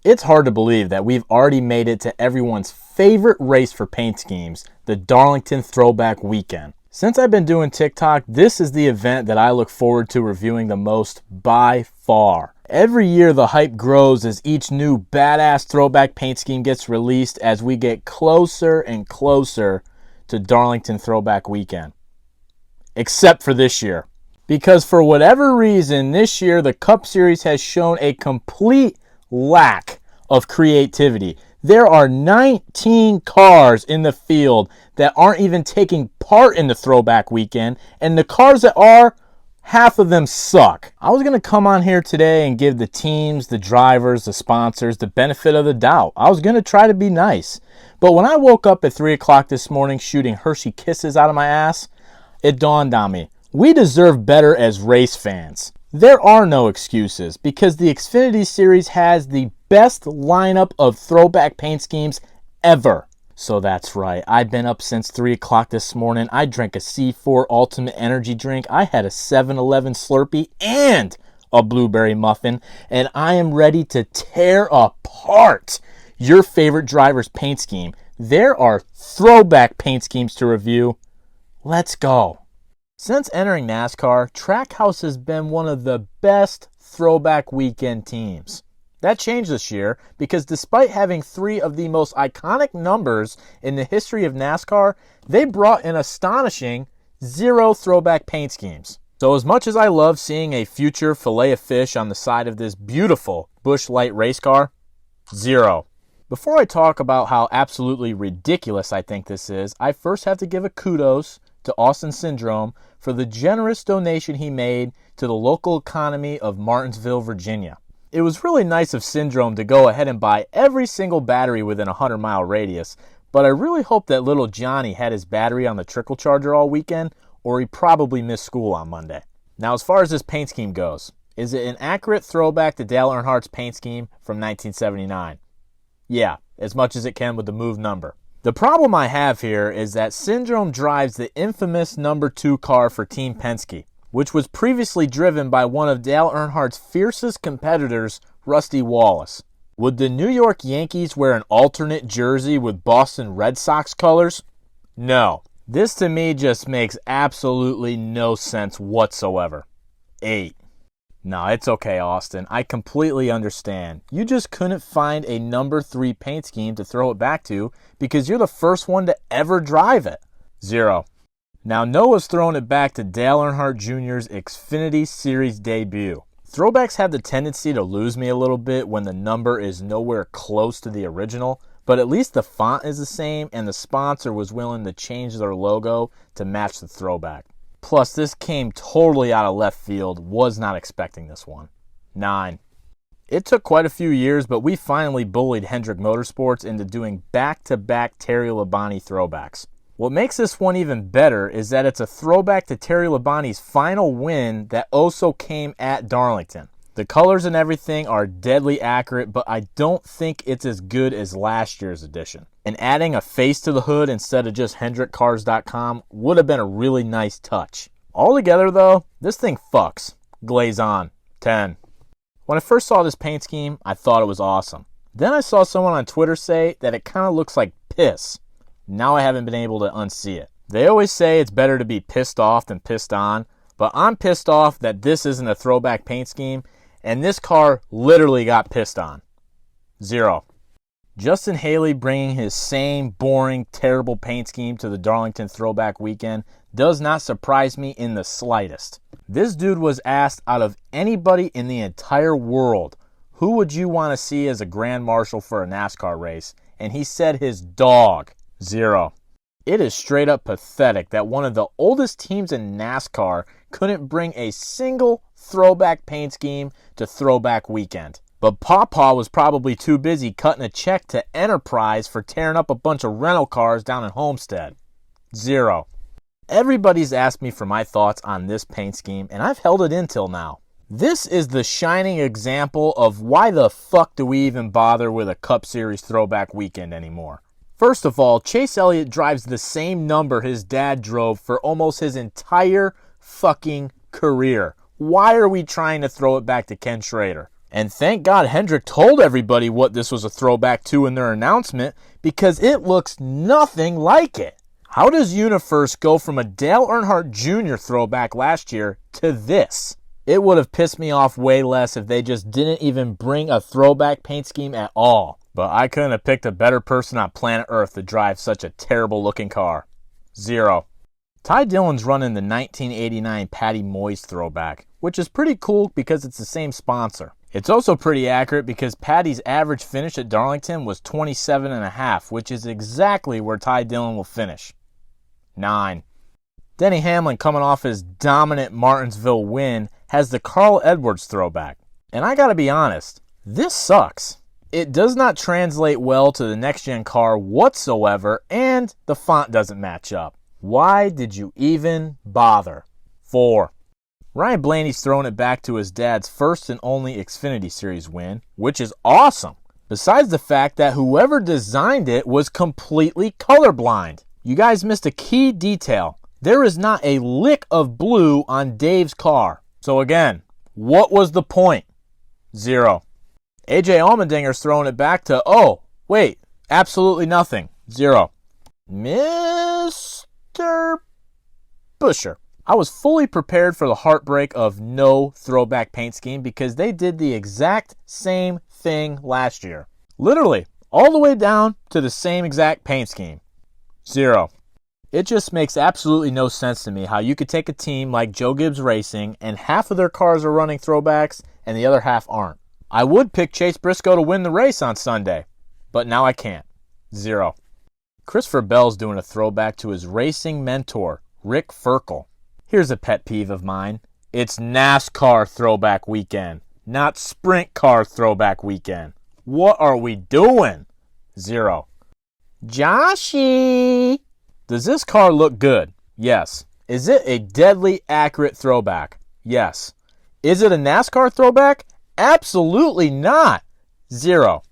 It's hard to believe that we've already made it to everyone's favorite race for paint schemes, the Darlington Throwback Weekend. Since I've been doing TikTok, this is the event that I look forward to reviewing the most by far. Every year the hype grows as each new badass throwback paint scheme gets released as we get closer and closer to Darlington Throwback Weekend. Except for this year. Because for whatever reason, this year the Cup Series has shown a complete lack of creativity. There are 19 cars in the field that aren't even taking part in the Throwback Weekend, and the cars that are, half of them suck. I was going to come on here today and give the teams, the drivers, the sponsors the benefit of the doubt. I was going to try to be nice. But when I woke up at 3 o'clock this morning shooting Hershey Kisses out of my ass, it dawned on me. We deserve better as race fans. There are no excuses because the Xfinity Series has the best lineup of throwback paint schemes ever. So that's right, I've been up since 3 o'clock this morning. I drank a C4 Ultimate Energy drink. I had a 7-Eleven Slurpee and a blueberry muffin. And I am ready to tear apart your favorite driver's paint scheme. There are throwback paint schemes to review. Let's go. Since entering NASCAR, Trackhouse has been one of the best throwback weekend teams. That changed this year because despite having 3 of the most iconic numbers in the history of NASCAR, they brought an astonishing 0 throwback paint schemes. So as much as I love seeing a future fillet of fish on the side of this beautiful Busch Light race car, 0. Before I talk about how absolutely ridiculous I think this is, I first have to give a kudos to Austin Syndrome for the generous donation he made to the local economy of Martinsville, Virginia. It was really nice of Syndrome to go ahead and buy every single battery within a 100-mile radius, but I really hope that little Johnny had his battery on the trickle charger all weekend, or he probably missed school on Monday. Now, as far as this paint scheme goes, is it an accurate throwback to Dale Earnhardt's paint scheme from 1979? Yeah, as much as it can with the move number. The problem I have here is that Syndrome drives the infamous number 2 car for Team Penske, which was previously driven by one of Dale Earnhardt's fiercest competitors, Rusty Wallace. Would the New York Yankees wear an alternate jersey with Boston Red Sox colors? No. This to me just makes absolutely no sense whatsoever. 8. No, it's okay, Austin. I completely understand. You just couldn't find a number 3 paint scheme to throw it back to because you're the first one to ever drive it. 0. Now, Noah's throwing it back to Dale Earnhardt Jr.'s Xfinity Series debut. Throwbacks have the tendency to lose me a little bit when the number is nowhere close to the original, but at least the font is the same and the sponsor was willing to change their logo to match the throwback. Plus, this came totally out of left field. Was not expecting this one. 9. It took quite a few years, but we finally bullied Hendrick Motorsports into doing back-to-back Terry Labonte throwbacks. What makes this one even better is that it's a throwback to Terry Labonte's final win that also came at Darlington. The colors and everything are deadly accurate, but I don't think it's as good as last year's edition. And adding a face to the hood instead of just HendrickCars.com would have been a really nice touch. Altogether though, this thing fucks. Glaze on. 10. When I first saw this paint scheme, I thought it was awesome. Then I saw someone on Twitter say that it kind of looks like piss. Now I haven't been able to unsee it. They always say it's better to be pissed off than pissed on, but I'm pissed off that this isn't a throwback paint scheme, and this car literally got pissed on. 0. Justin Haley bringing his same boring, terrible paint scheme to the Darlington Throwback Weekend does not surprise me in the slightest. This dude was asked out of anybody in the entire world, who would you want to see as a Grand Marshal for a NASCAR race? And he said his dog. 0. It is straight up pathetic that one of the oldest teams in NASCAR couldn't bring a single throwback paint scheme to Throwback Weekend. But Pawpaw was probably too busy cutting a check to Enterprise for tearing up a bunch of rental cars down in Homestead. 0. Everybody's asked me for my thoughts on this paint scheme, and I've held it in till now. This is the shining example of why the fuck do we even bother with a Cup Series Throwback Weekend anymore. First of all, Chase Elliott drives the same number his dad drove for almost his entire fucking career. Why are we trying to throw it back to Ken Schrader? And thank God Hendrick told everybody what this was a throwback to in their announcement, because it looks nothing like it. How does Universe go from a Dale Earnhardt Jr. throwback last year to this? It would have pissed me off way less if they just didn't even bring a throwback paint scheme at all. But I couldn't have picked a better person on planet Earth to drive such a terrible looking car. 0. Ty Dillon's running the 1989 Patty Moyes throwback, which is pretty cool because it's the same sponsor. It's also pretty accurate because Patty's average finish at Darlington was 27.5, which is exactly where Ty Dillon will finish. 9. Denny Hamlin, coming off his dominant Martinsville win, has the Carl Edwards throwback. And I gotta be honest, this sucks. It does not translate well to the next-gen car whatsoever, and the font doesn't match up. Why did you even bother? 4. Ryan Blaney's throwing it back to his dad's first and only Xfinity Series win, which is awesome, besides the fact that whoever designed it was completely colorblind. You guys missed a key detail. There is not a lick of blue on Dave's car. So again, what was the point? 0. AJ Allmendinger's throwing it back to, oh, wait, absolutely nothing. 0. Mr. Buscher. I was fully prepared for the heartbreak of no throwback paint scheme because they did the exact same thing last year. Literally, all the way down to the same exact paint scheme. 0. It just makes absolutely no sense to me how you could take a team like Joe Gibbs Racing and half of their cars are running throwbacks and the other half aren't. I would pick Chase Briscoe to win the race on Sunday, but now I can't. 0. Christopher Bell's doing a throwback to his racing mentor, Rick Ferkel. Here's a pet peeve of mine. It's NASCAR Throwback Weekend, not Sprint Car Throwback Weekend. What are we doing? 0. Joshy! Does this car look good? Yes. Is it a deadly accurate throwback? Yes. Is it a NASCAR throwback? Absolutely not. 0.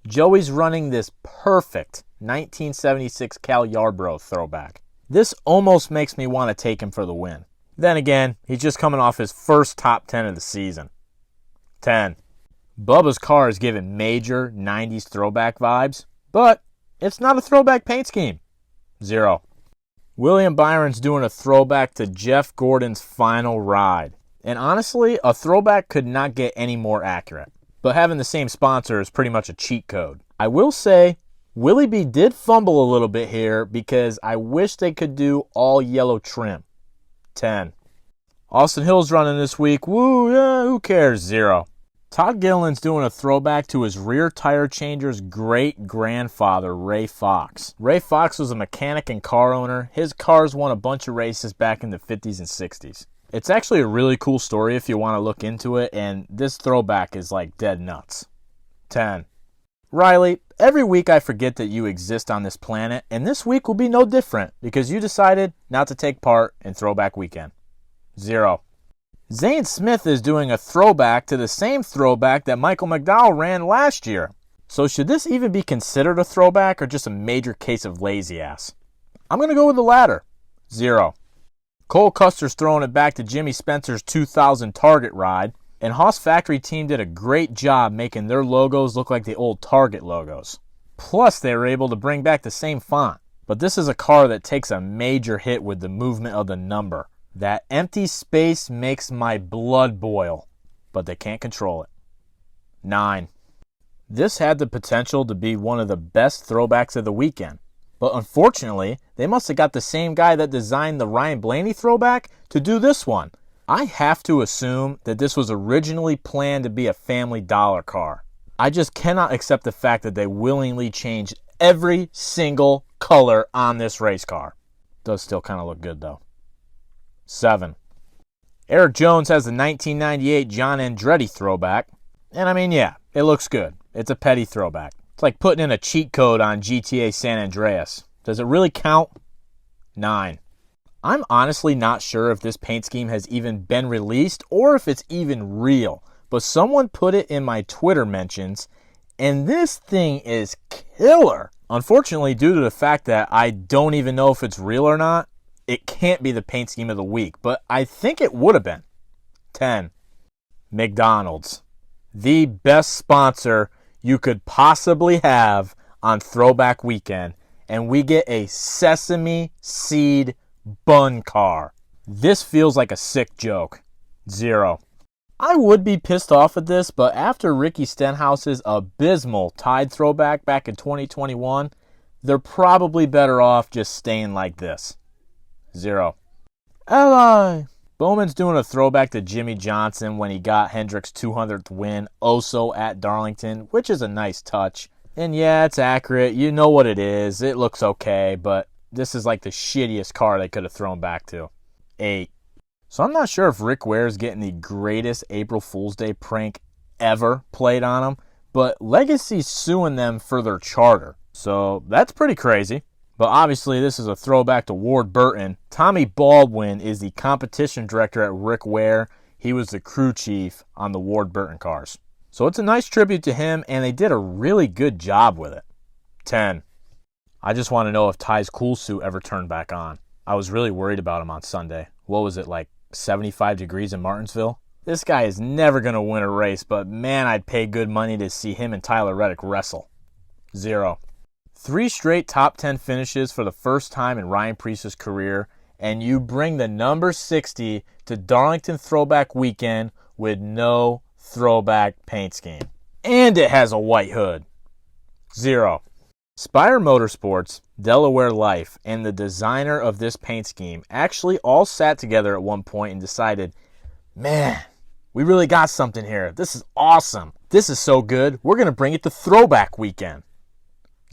Joey's running this perfect 1976 Cal Yarborough throwback. This almost makes me want to take him for the win. Then again, he's just coming off his first top 10 of the season. 10. Bubba's car is giving major 90s throwback vibes, but it's not a throwback paint scheme. 0. William Byron's doing a throwback to Jeff Gordon's final ride. And honestly, a throwback could not get any more accurate. But having the same sponsor is pretty much a cheat code. I will say, Willie B did fumble a little bit here because I wish they could do all yellow trim. 10. Austin Hill's running this week. Woo, yeah, who cares? 0. Todd Gilliland's doing a throwback to his rear tire changer's great-grandfather, Ray Fox. Ray Fox was a mechanic and car owner. His cars won a bunch of races back in the 50s and 60s. It's actually a really cool story if you want to look into it, and this throwback is like dead nuts. 10. Riley, every week I forget that you exist on this planet, and this week will be no different because you decided not to take part in Throwback Weekend. 0. Zane Smith is doing a throwback to the same throwback that Michael McDowell ran last year. So should this even be considered a throwback or just a major case of lazy ass? I'm going to go with the latter. 0. Cole Custer's throwing it back to Jimmy Spencer's 2000 Target ride, and Haas Factory team did a great job making their logos look like the old Target logos. Plus, they were able to bring back the same font. But this is a car that takes a major hit with the movement of the number. That empty space makes my blood boil, but they can't control it. 9. This had the potential to be one of the best throwbacks of the weekend, but unfortunately, they must have got the same guy that designed the Ryan Blaney throwback to do this one. I have to assume that this was originally planned to be a Family Dollar car. I just cannot accept the fact that they willingly changed every single color on this race car. Does still kind of look good though. 7. Eric Jones has the 1998 John Andretti throwback. And I mean, yeah, it looks good. It's a petty throwback. It's like putting in a cheat code on GTA San Andreas. Does it really count? 9. I'm honestly not sure if this paint scheme has even been released or if it's even real. But someone put it in my Twitter mentions, and this thing is killer. Unfortunately, due to the fact that I don't even know if it's real or not, it can't be the paint scheme of the week, but I think it would have been. 10. McDonald's. The best sponsor you could possibly have on Throwback Weekend, and we get a sesame seed bun car. This feels like a sick joke. 0. I would be pissed off at this, but after Ricky Stenhouse's abysmal Tide throwback back in 2021, they're probably better off just staying like this. 0. Ally. Bowman's doing a throwback to Jimmy Johnson when he got Hendrick's 200th win also at Darlington, which is a nice touch. And yeah, it's accurate. You know what it is. It looks okay, but this is like the shittiest car they could have thrown back to. 8. So I'm not sure if Rick Ware's getting the greatest April Fool's Day prank ever played on him, but Legacy's suing them for their charter. So that's pretty crazy. But obviously this is a throwback to Ward Burton. Tommy Baldwin is the competition director at Rick Ware. He was the crew chief on the Ward Burton cars. So it's a nice tribute to him, and they did a really good job with it. 10. I just want to know if Ty's cool suit ever turned back on. I was really worried about him on Sunday. What was it, like 75 degrees in Martinsville? This guy is never going to win a race, but man, I'd pay good money to see him and Tyler Reddick wrestle. 0. 3 straight top 10 finishes for the first time in Ryan Preece's career, and you bring the number 60 to Darlington Throwback Weekend with no throwback paint scheme. And it has a white hood. 0. Spire Motorsports, Delaware Life, and the designer of this paint scheme actually all sat together at one point and decided, man, we really got something here. This is awesome. This is so good, we're going to bring it to Throwback Weekend.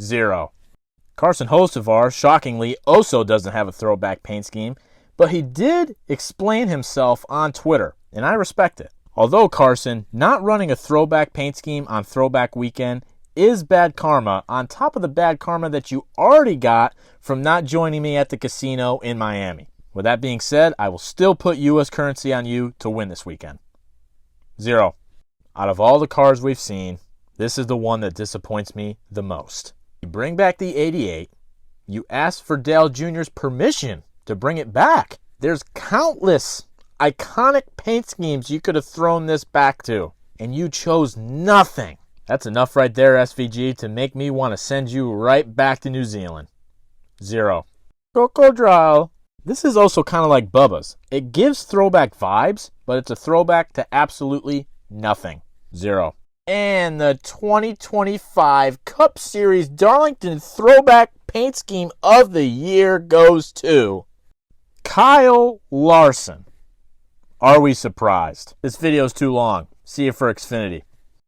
0. Carson Hocevar, shockingly, also doesn't have a throwback paint scheme, but he did explain himself on Twitter, and I respect it. Although Carson, not running a throwback paint scheme on Throwback Weekend is bad karma on top of the bad karma that you already got from not joining me at the casino in Miami. With that being said, I will still put U.S. currency on you to win this weekend. 0. Out of all the cars we've seen, this is the one that disappoints me the most. You bring back the 88. You ask for Dale Jr.'s permission to bring it back. There's countless iconic paint schemes you could have thrown this back to, and you chose nothing. That's enough right there, SVG, to make me want to send you right back to New Zealand. 0. Crocodile. This is also kind of like Bubba's. It gives throwback vibes, but it's a throwback to absolutely nothing. 0. And the 2025 Cup Series Darlington Throwback Paint Scheme of the Year goes to Kyle Larson. Are we surprised? This video is too long. See you for Xfinity.